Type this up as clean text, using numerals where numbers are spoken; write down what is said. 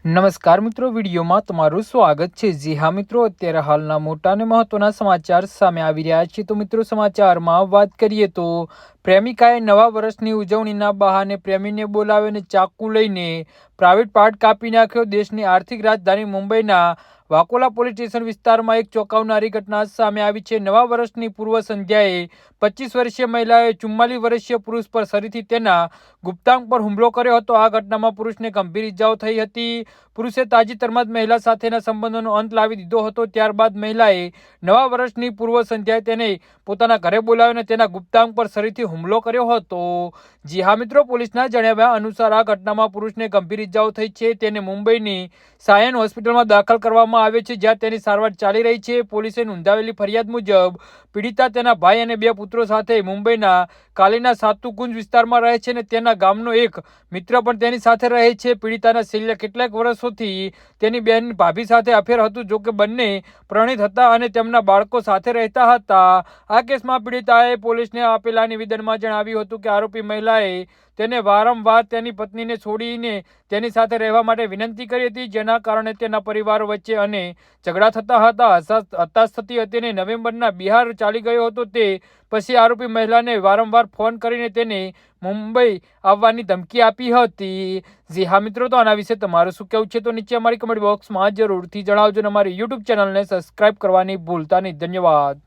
નમસ્કાર મિત્રો, વિડીયોમાં તમારું સ્વાગત છે। જી હા મિત્રો, અત્યારે હાલના મોટા અને મહત્વના સમાચાર સામે આવી રહ્યા છે। તો મિત્રો, સમાચારમાં વાત કરીએ તો પ્રેમિકાએ નવા વર્ષની ઉજવણીના બહાને પ્રેમીને બોલાવીને ચાકુ લઈને પ્રાઇવેટ પાર્ટ કાપી નાખ્યો। દેશની આર્થિક રાજધાની મુંબઈના વાકોલા પોલીસ સ્ટેશન વિસ્તારમાં એક ચોંકાવનારી ઘટના સામે આવી છે। નવા વર્ષની પૂર્વ સંધ્યાએ 25 વર્ષીય મહિલાએ 44 વર્ષીય પુરુષ પર ફરીથી તેના ગુપ્તાંગ પર હુમલો કર્યો હતો। આ ઘટનામાં પુરુષને ગંભીર ઇજાઓ થઈ હતી। પુરુષે તાજેતરમાં જ મહિલા સાથેના સંબંધોનો અંત લાવી દીધો હતો। ત્યારબાદ મહિલાએ નવા વર્ષની પૂર્વ સંધ્યાએ તેને પોતાના ઘરે બોલાવીને તેના ગુપ્તાંગ પર ફરીથી હુમલો કર્યો હતો। જી હા મિત્રો, પોલીસના જણાવ્યા અનુસાર આ ઘટનામાં પુરુષને ગંભીર ઇજાઓ થઈ છે। તેને મુંબઈની સાયન હોસ્પિટલમાં દાખલ કરવામાં આવ્યો છે, જ્યાં તેની સારવાર ચાલી રહી છે। પોલીસે નોંધાવેલી ફરિયાદ મુજબ પીડિતા તેના ભાઈ અને 2 પુત્રો સાથે મુંબઈના કાલીના સાતુકુંજ વિસ્તારમાં રહે છે અને તેના ગામનો એક મિત્ર પણ તેની સાથે રહે છે। પીડિતાના છેલ્લા કેટલાક વર્ષોથી તેની બહેન ભાભી સાથે અફેર હતું, જોકે બંને પ્રણીત હતા અને તેમના બાળકો સાથે રહેતા હતા। આ કેસમાં પીડિતાએ પોલીસને આપેલા નિવેદનમાં જણાવ્યું હતું કે આરોપી મહિલાએ તેને વારંવાર તેની પત્નીને છોડીને તેની સાથે રહેવા માટે વિનંતી કરી હતી, જેના કારણે તેના પરિવારો વચ્ચે અને ઝઘડા થતા હતા। હતાશ થતી હતી અને નવેમ્બરના બિહાર ચાલી ગયો હતો। તે પછી આરોપી મહિલાને વારંવાર ફોન કરીને તેને મુંબઈ આવવાની ધમકી આપી હતી। જી હા મિત્રો, તો આના વિશે તમારું શું કહેવું છે તો નીચે અમારી કમેન્ટ બોક્સમાં જરૂરથી જણાવજો અને અમારી યુટ્યુબ ચેનલને સબસ્ક્રાઇબ કરવાની ભૂલતા નહીં। ધન્યવાદ।